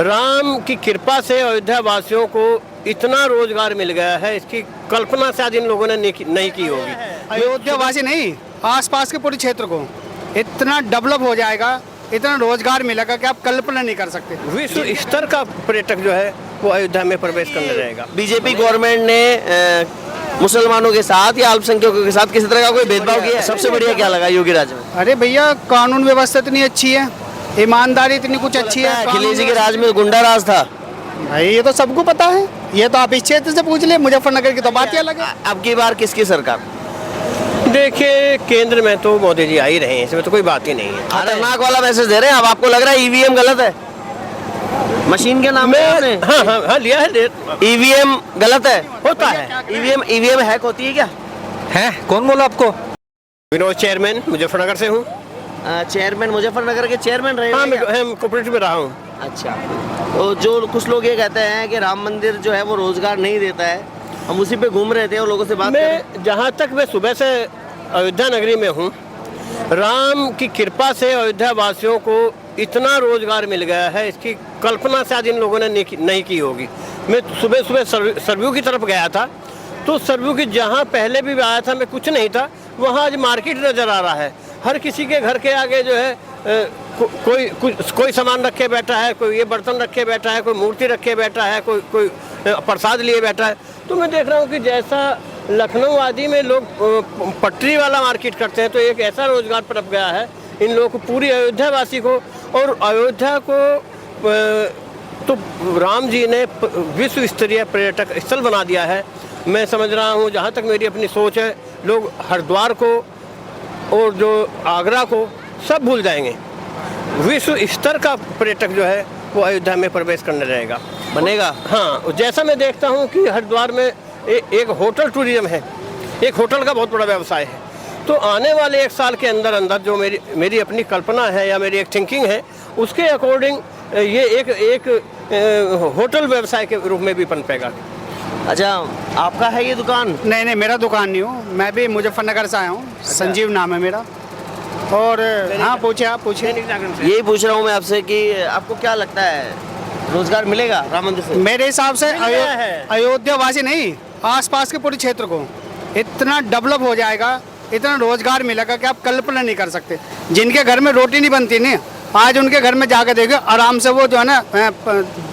राम की कृपा से अयोध्या वासियों को इतना रोजगार मिल गया है, इसकी कल्पना शायद इन लोगों ने नहीं की होगी। अयोध्या वासी नहीं, आसपास के पूरे क्षेत्र को इतना डेवलप हो जाएगा, इतना रोजगार मिलेगा कि आप कल्पना नहीं कर सकते। विश्व स्तर का पर्यटक जो है वो अयोध्या में प्रवेश करने रहेगा। बीजेपी गवर्नमेंट ने मुसलमानों के साथ या अल्पसंख्यकों के साथ किसी तरह का कोई भेदभाव किया है? सबसे बढ़िया क्या लगा योगी राज में? अरे भैया, कानून व्यवस्था इतनी अच्छी है, ईमानदारी इतनी कुछ अच्छी है। अखिलेश जी के राज में गुंडा राज था भाई, ये तो सबको पता है, ये तो आप इस क्षेत्र से पूछ ले, मुजफ्फरनगर की तो बात ही अलग है। अब की बार किसकी सरकार? देखिए, केंद्र में तो मोदी जी आ ही रहे हैं, इसमें तो कोई बात ही नहीं है। खतरनाक वाला मैसेज दे रहे हैं। अब आपको लग रहा है ईवीएम गलत है? मशीन के नाम में हाँ लिया है। ईवीएम गलत है? होता है। ईवीएम हैक होती है क्या? है? कौन बोला आपको? विनोद चेयरमैन, मुजफ्फरनगर से हूँ। चेयरमैन, मुजफ्फरनगर के चेयरमैन रहे हाँ, हैं क्या? मैं कोऑपरेटिव में रहा हूँ। अच्छा, तो जो कुछ लोग ये कहते हैं कि राम मंदिर जो है वो रोजगार नहीं देता है, हम उसी पे घूम रहे थे और लोगों से बात कर रहे मैं जहाँ तक मैं सुबह से अयोध्या नगरी में हूँ, राम की कृपा से अयोध्या वासियों को इतना रोजगार मिल गया है, इसकी कल्पना शायद इन लोगों ने नहीं की होगी। मैं सुबह सुबह सरयू की तरफ गया था, तो सरयू की जहाँ पहले भी आया था मैं कुछ नहीं था, वहाँ आज मार्केट नज़र आ रहा है। हर किसी के घर के आगे जो है कोई सामान रखे बैठा है, कोई ये बर्तन रखे बैठा है, कोई मूर्ति रखे बैठा है, कोई प्रसाद लिए बैठा है। तो मैं देख रहा हूँ कि जैसा लखनऊ आदि में लोग पटरी वाला मार्केट करते हैं, तो एक ऐसा रोजगार पनप गया है इन लोगों को, पूरी अयोध्या वासी को। और अयोध्या को तो राम जी ने विश्व स्तरीय पर्यटक स्थल बना दिया है। मैं समझ रहा हूँ, जहाँ तक मेरी अपनी सोच है, लोग हरिद्वार को और जो आगरा को सब भूल जाएंगे। विश्व स्तर का पर्यटक जो है वो अयोध्या में प्रवेश करने रहेगा, बनेगा। हाँ, जैसा मैं देखता हूँ कि हरिद्वार में एक होटल टूरिज्म है, एक होटल का बहुत बड़ा व्यवसाय है। तो आने वाले 1 साल के अंदर अंदर जो मेरी अपनी कल्पना है या मेरी एक थिंकिंग है, उसके अकॉर्डिंग ये एक होटल व्यवसाय के रूप में भी पनपेगा। अच्छा, आपका है ये दुकान? नहीं, मेरा दुकान नहीं हो, मैं भी मुजफ्फरनगर से आया हूँ। संजीव नाम है मेरा। और हाँ, पूछे आप, पूछे। यही पूछ रहा हूँ मैं आपसे कि आपको क्या लगता है, रोजगार मिलेगा राम मंदिर से? मेरे हिसाब से अयोध्या वासी नहीं, आसपास के पूरे क्षेत्र को इतना डेवलप हो जाएगा, इतना रोजगार मिलेगा कि आप कल्पना नहीं कर सकते। जिनके घर में रोटी नहीं बनती नहीं, आज उनके घर में जाकर देखो, आराम से वो जो है ना,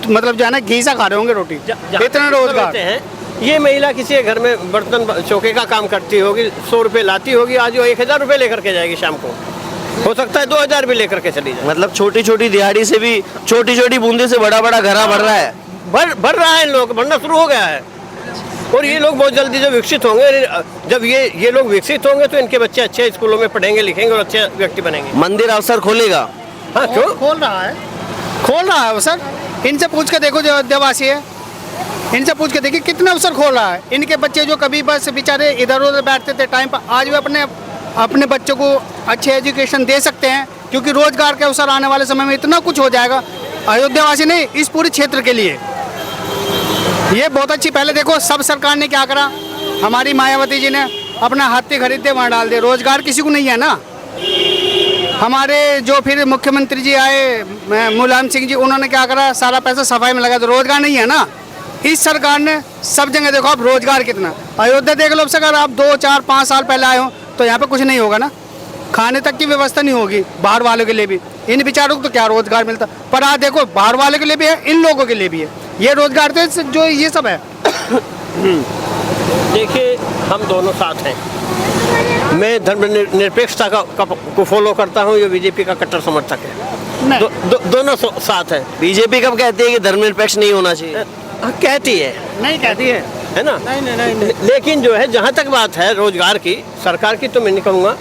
मतलब जो है ना, घी से खा रहे होंगे रोटी। इतना रोजगार है। ये महिला किसी के घर में बर्तन चौके का काम करती होगी, 100 रुपये लाती होगी, आज वो 1000 रुपये लेकर के जाएगी, शाम को हो सकता है 2000 भी लेकर के चली जाए। मतलब छोटी छोटी दिहाड़ी से भी, छोटी छोटी बूंदे से बड़ा बड़ा घरा बढ़ रहा है। बढ़ रहा है, इन लोग बढ़ना शुरू हो गया है। और ये लोग बहुत जल्दी जो विकसित होंगे, जब ये लोग विकसित होंगे तो इनके बच्चे अच्छे स्कूलों में पढ़ेंगे लिखेंगे और अच्छे व्यक्ति बनेंगे। मंदिर अवसर खोलेगा? हाँ, क्यों खोल रहा है अवसर। इनसे पूछ के देखो, जो अयोध्यावासी है, इनसे पूछ के देखिए कितने अवसर खोल रहा है। इनके बच्चे जो कभी बस बेचारे इधर उधर बैठते थे टाइम पर, आज वे अपने बच्चों को अच्छे एजुकेशन दे सकते हैं, क्योंकि रोजगार के अवसर आने वाले समय में इतना कुछ हो जाएगा। अयोध्यावासी नहीं, इस पूरे क्षेत्र के लिए ये बहुत अच्छी। पहले देखो सब सरकार ने क्या करा, हमारी मायावती जी ने अपना हाथी खरीदते वहाँ डाल दिए, रोजगार किसी को नहीं है ना। हमारे जो फिर मुख्यमंत्री जी आए, मुलायम सिंह जी, उन्होंने क्या करा, सारा पैसा सफाई में लगा, तो रोजगार नहीं है ना। इस सरकार ने सब जगह देखो आप रोजगार कितना। अयोध्या देख लो, अगर आप 2, 4, 5 साल पहले आए हो तो यहाँ पे कुछ नहीं होगा ना, खाने तक की व्यवस्था नहीं होगी बाहर वालों के लिए भी। इन बेचारों को तो क्या रोजगार मिलता, पर आज देखो बाहर वालों के लिए भी है, इन लोगों के लिए भी है। ये रोजगार तो जो ये सब है। देखिए, हम दोनों साथ हैं। मैं धर्मनिरपेक्षता को फॉलो करता हूँ, ये बीजेपी का कट्टर समर्थक है। दोनों साथ हैं। बीजेपी कब कहती है कि धर्मनिरपेक्ष नहीं होना चाहिए? कहती है, नहीं कहती है ना? नहीं। लेकिन जो है, जहाँ तक बात है रोजगार की, सरकार की, तो मैं नहीं कहूँगा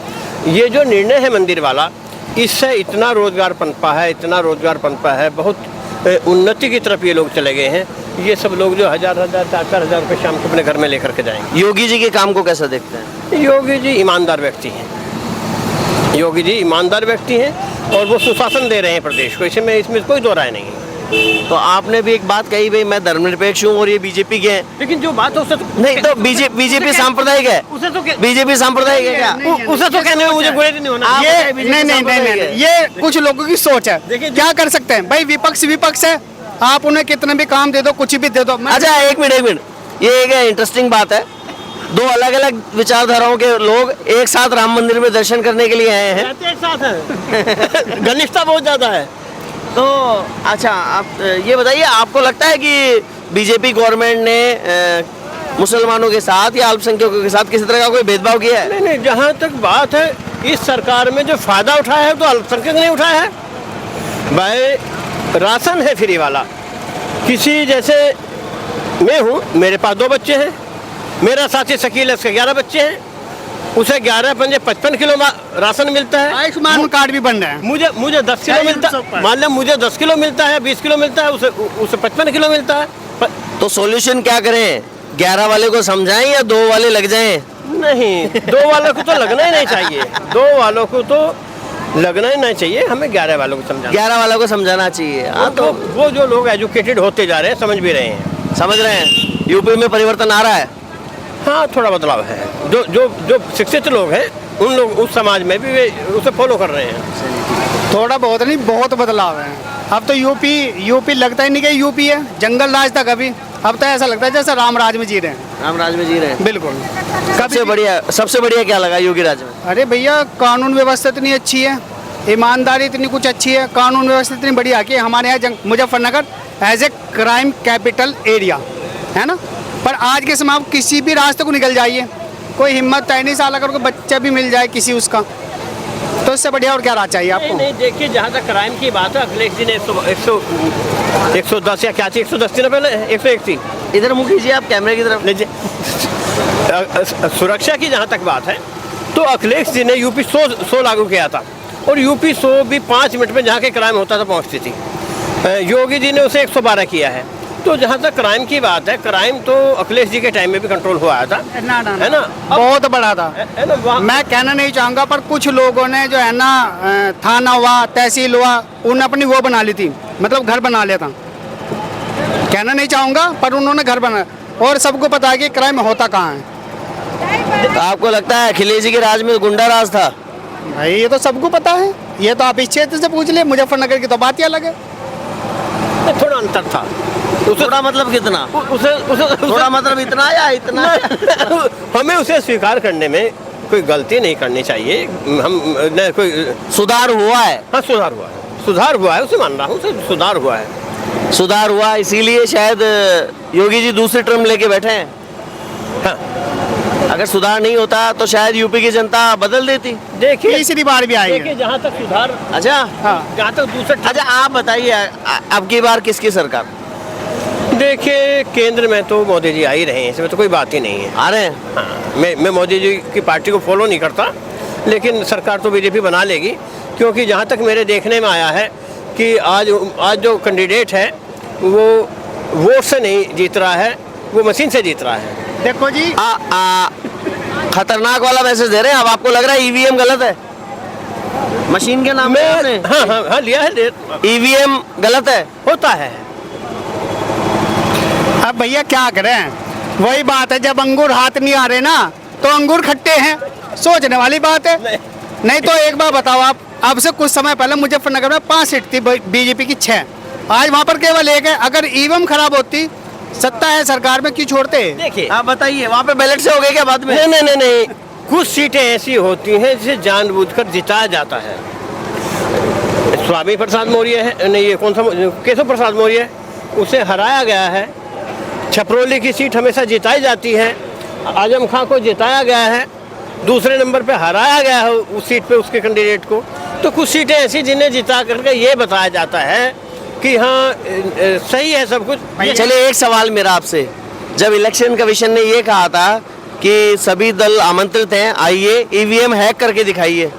ये जो निर्णय है मंदिर वाला, इससे इतना रोजगार पनपा है, इतना रोजगार पनपा है, बहुत उन्नति की तरफ ये लोग चले गए हैं। ये सब लोग जो 1000, 4,000 रुपये शाम को अपने घर में लेकर के जाएंगे। योगी जी के काम को कैसा देखते हैं? योगी जी ईमानदार व्यक्ति हैं। योगी जी ईमानदार व्यक्ति हैं और वो सुशासन दे रहे हैं प्रदेश को, इसमें कोई दो राय नहीं है। तो आपने भी एक बात कही, भाई मैं धर्मनिरपेक्ष हूँ और ये बीजेपी के हैं, लेकिन जो बात है उससे तो नहीं, तो बीजेपी सांप्रदायिक है, उसे तो बीजेपी सांप्रदायिक है क्या? उसे तो कहने में मुझे बुरा नहीं होना। ये नहीं, ये कुछ लोगों की सोच है। क्या कर सकते हैं भाई, विपक्ष है, आप उन्हें कितने भी काम दे दो, कुछ भी दे दो। अच्छा एक मिनट, ये एक इंटरेस्टिंग बात है, दो अलग अलग विचारधाराओं के लोग एक साथ राम मंदिर में दर्शन करने के लिए आए हैं। रहते एक साथ है घनिष्ठता बहुत ज्यादा है। तो अच्छा आप ये बताइए, आपको लगता है कि बीजेपी गवर्नमेंट ने मुसलमानों के साथ या अल्पसंख्यकों के साथ किसी तरह का कोई भेदभाव किया है? नहीं, जहाँ तक बात है इस सरकार में जो फायदा उठाया है तो अल्पसंख्यक नहीं उठाया है भाई। राशन है फ्री वाला, किसी जैसे मैं हूँ, मेरे पास 2 बच्चे हैं, मेरा साथी शकील है, उसके 11 बच्चे हैं, उसे 11 पंजे 55 किलो राशन मिलता है। आयुष्मान कार्ड भी बन रहे हैं। मुझे 10 किलो मिलता है, मान लें मुझे 10 किलो मिलता है, 20 किलो मिलता है, उसे 55 किलो मिलता है। तो सॉल्यूशन क्या करें, 11 वाले को समझाएं या 2 वाले लग जाएं? नहीं, 2 वालों को तो लगना ही नहीं चाहिए, 2 वालों को तो लगना ही नहीं चाहिए, हमें 11 वालों को समझाना, 11 वालों को समझाना चाहिए। हाँ तो वो जो लोग एजुकेटेड होते जा रहे हैं समझ भी रहे हैं। समझ रहे हैं, यूपी में परिवर्तन आ रहा है। हाँ, थोड़ा बदलाव है, जो शिक्षित लोग हैं उन लोग उस समाज में भी वे उसे फॉलो कर रहे हैं। थोड़ा बहुत नहीं, बहुत बदलाव है। अब तो यूपी लगता ही नहीं कि यूपी है, जंगल राज था कभी, अब तो ऐसा लगता है जैसे राम राज में जी रहे हैं। राम राज में जी रहे हैं, बिल्कुल। सबसे बढ़िया क्या लगा योगी राज में? अरे भैया, कानून व्यवस्था इतनी अच्छी है, ईमानदारी इतनी कुछ अच्छी है, कानून व्यवस्था इतनी बढ़िया कि हमारे यहाँ Muzaffarnagar as a crime capital area है ना। पर आज के समय आप किसी भी रास्ते को निकल जाइए, कोई हिम्मत है नहीं, साल अगर कोई बच्चा भी मिल जाए किसी उसका, तो इससे बढ़िया और क्या राज चाहिए आपको? नहीं, देखिए, जहाँ तक क्राइम की बात है, अखिलेश जी ने 110 या क्या थी, 110 थी ना पहले, 101 थी। इधर मुँह कीजिए आप कैमरे की तरफ। लीजिए, सुरक्षा की जहाँ तक बात है तो अखिलेश जी ने यूपी 100 लागू किया था, और यूपी 100 भी 5 मिनट में जहाँ के क्राइम होता था पहुँचती थी। योगी जी ने उसे 112 किया है। तो जहाँ तक क्राइम की बात है, क्राइम तो अखिलेश जी के टाइम में भी कंट्रोल हुआ था, ना है ना, बहुत बड़ा था, है ना। मैं कहना नहीं चाहूँगा, पर कुछ लोगों ने जो है ना, थाना हुआ, तहसील हुआ, उन्होंने अपनी वो बना ली थी, मतलब घर बना लिया था। कहना नहीं चाहूँगा, पर उन्होंने घर बना, और सबको पता है कि क्राइम होता कहाँ है। तो आपको लगता है अखिलेश जी के राज में गुंडा राज था? भाई ये तो सबको पता है, ये तो आप इस क्षेत्र से पूछ ले, मुजफ्फरनगर की तो बात ही अलग है। थोड़ा अंतर था। थोड़ा मतलब कितना? उसे थोड़ा मतलब इतना या इतना? हमें उसे स्वीकार करने में कोई गलती नहीं करनी चाहिए। हम न कोई सुधार हुआ है। हाँ, सुधार हुआ है, उसे मान रहा हूँ, सुधार हुआ है। सुधार हुआ, इसीलिए शायद योगी जी दूसरी टर्म लेके बैठे हैं। हाँ, अगर सुधार नहीं होता तो शायद यूपी की जनता बदल देती। देखिए, तीसरी बार भी आएगी। देखिए, जहाँ तक सुधार, अच्छा हाँ, जहाँ तक दूसरा, अच्छा आप बताइए, अब की बार किसकी सरकार? देखिए, केंद्र में तो मोदी जी आ ही रहे हैं, इसमें तो कोई बात ही नहीं है। आ रहे हैं? हाँ, मैं मोदी जी की पार्टी को फॉलो नहीं करता, लेकिन सरकार तो बीजेपी बना लेगी, क्योंकि जहाँ तक मेरे देखने में आया है कि आज जो कैंडिडेट है वो वोट से नहीं जीत रहा है, वो मशीन से जीत रहा है। देखो जी, खतरनाक वाला मैसेज दे रहे हैं। अब आपको लग रहा है ईवीएम गलत है? मशीन के नाम में हाँ, लिया है। ईवीएम गलत है, होता है। अब भैया क्या करें, वही बात है, जब अंगूर हाथ नहीं आ रहे ना तो अंगूर खट्टे हैं, सोचने वाली बात है। नहीं तो एक बार बताओ आप, अब से कुछ समय पहले मुजफ्फरनगर में 5 सीट थी बीजेपी की, 6, आज वहाँ पर केवल 1 है। अगर ईवीएम खराब होती, सत्ता है सरकार में, क्यों छोड़ते? देखिए, आप बताइए, वहाँ पे बैलेट से हो गए क्या बाद में? नहीं, कुछ सीटें ऐसी होती हैं जिसे जानबूझकर जिताया जाता है। स्वामी प्रसाद मौर्य है, नहीं, ये कौन सा, केशव प्रसाद मौर्य है, उसे हराया गया है। छपरौली की सीट हमेशा जिताई जाती है, आजम खां को जिताया गया है, दूसरे नंबर पे हराया गया है उस सीट पे उसके कैंडिडेट को। तो कुछ सीटें ऐसी जिन्हें जिता करके ये बताया जाता है कि हाँ, सही है सब कुछ। चलिए एक सवाल मेरा आपसे, जब इलेक्शन कमीशन ने ये कहा था कि सभी दल आमंत्रित हैं, आइए ईवीएम हैक करके दिखाइए,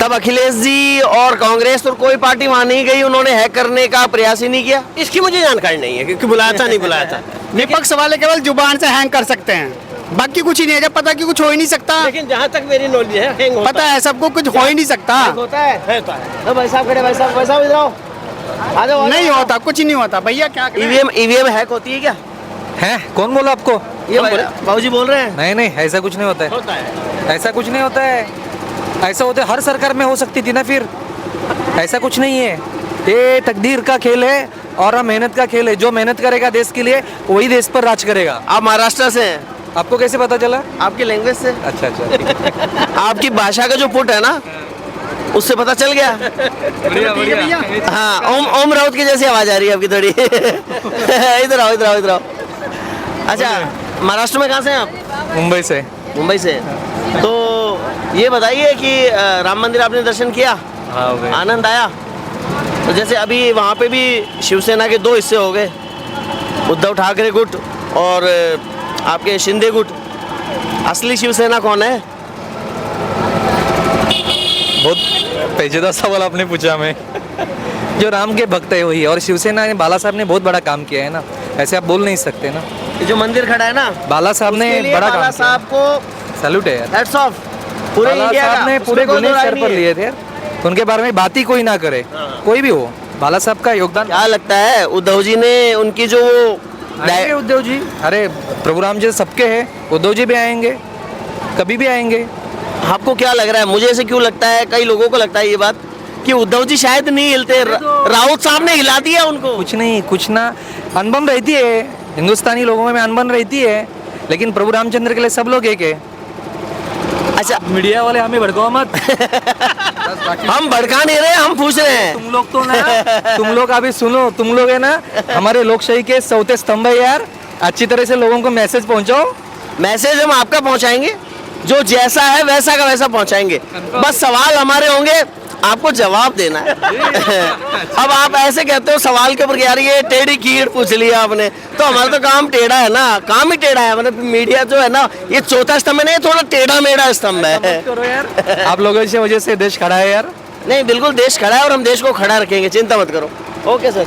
तब अखिलेश जी और कांग्रेस और कोई पार्टी वहां नहीं गई, उन्होंने हैक करने का प्रयास ही नहीं किया? इसकी मुझे जानकारी नहीं है कि बुलाया था नहीं बुलाया था। विपक्ष वाले केवल जुबान से हैंग कर सकते हैं, बाकी कुछ ही नहीं है। जब पता कि कुछ हो ही नहीं सकता, लेकिन जहाँ तक मेरी नॉलेज है, हैंग होता पता है सबको, कुछ हो ही नहीं सकता। होता है? होता है। तो भाई साहब खड़े, भाई साहब इधर आओ, आ जाओ। नहीं होता, कुछ ही नहीं होता भैया, क्या करें? ईवीएम हैक होती है क्या? हैं? कौन बोला आपको? ये बाबूजी बोल रहे हैं। नहीं, ऐसा कुछ नहीं होता है। होता है। ऐसा कुछ नहीं होता है। ऐसा होता है, हर सरकार में हो सकती थी ना, फिर ऐसा कुछ नहीं है। ये तकदीर का खेल है, और हम मेहनत का खेल है, जो मेहनत करेगा देश के लिए वही देश पर राज करेगा। आप महाराष्ट्र से हैं, आपको कैसे पता चला? आपकी लैंग्वेज से, अच्छा अच्छा, ठीक है। आपकी भाषा का जो पुट है ना, उससे पता चल गया। बढ़िया बढ़िया। हाँ, ओम राउत की जैसी आवाज आ रही है आपकी थोड़ी। इधर आओ इधर आओ इधर आओ। अच्छा, महाराष्ट्र में कहाँ से हैं आप? मुंबई से। मुंबई से। तो ये बताइए कि राम मंदिर आपने दर्शन किया, हाँ हो गए। आनंद आया? तो जैसे अभी वहाँ पे भी शिवसेना के दो हिस्से हो गए, उद्धव ठाकरे गुट और आपके शिंदे गुट। असली शिवसेना कौन है? बहुत पेचीदा सवाल आपने पूछा हमें। जो राम के भक्त है वही, और शिवसेना ने बाला साहब ने बहुत बड़ा काम किया है ना, ऐसे आप बोल नहीं सकते ना। ये जो मंदिर खड़ा है ना, बाला साहब ने उसके लिए बड़ा बाला काम किया। साहब को सैल्यूट है यार। Heads of. पूरे बाला इंडिया साहब का, ने पूरे उसमें कोई गुने दो राय सर नहीं पर है। लिए थे, उनके बारे में बात ही कोई ना करे, कोई भी हो। बाला साहब का योगदान। क्या लगता है उद्धव जी ने उनकी जो आएंगे उद्धव जी, अरे प्रभु राम जी सबके हैं, उद्धव जी भी आएंगे, कभी भी आएंगे। आपको क्या लग रहा है? मुझे ऐसे क्यों लगता है, कई लोगों को लगता है ये बात कि उद्धव जी शायद नहीं हिलते, राउत साहब ने हिला दिया उनको। कुछ नहीं, कुछ ना, अनबन रहती है, हिंदुस्तानी लोगों में अनबन रहती है, लेकिन प्रभु रामचंद्र के लिए सब लोग एक है। अच्छा, मीडिया वाले हमें भड़काओ मत। हम भड़का नहीं रहे, हम पूछ रहे हैं। तुम लोग तो ना, तुम लोग अभी सुनो, तुम लोग है ना हमारे लोकशाही के चौथे स्तंभ है यार। अच्छी तरह से लोगों को मैसेज पहुंचाओ। मैसेज हम आपका पहुंचाएंगे, जो जैसा है वैसा का वैसा पहुंचाएंगे। बस सवाल हमारे होंगे, आपको जवाब देना है। अब आप ऐसे कहते हो सवाल के ऊपर यार ये टेढ़ी कीड़ पूछ लिया आपने, तो हमारा तो काम टेढ़ा है ना, काम ही टेढ़ा है। मतलब मीडिया जो है ना, ये चौथा स्तंभ है ना, ये थोड़ा टेढ़ा मेढ़ा स्तंभ है। करो यार, आप लोगों की वजह से देश खड़ा है यार। नहीं, बिल्कुल देश खड़ा है और हम देश को खड़ा रखेंगे, चिंता मत करो। Okay sir.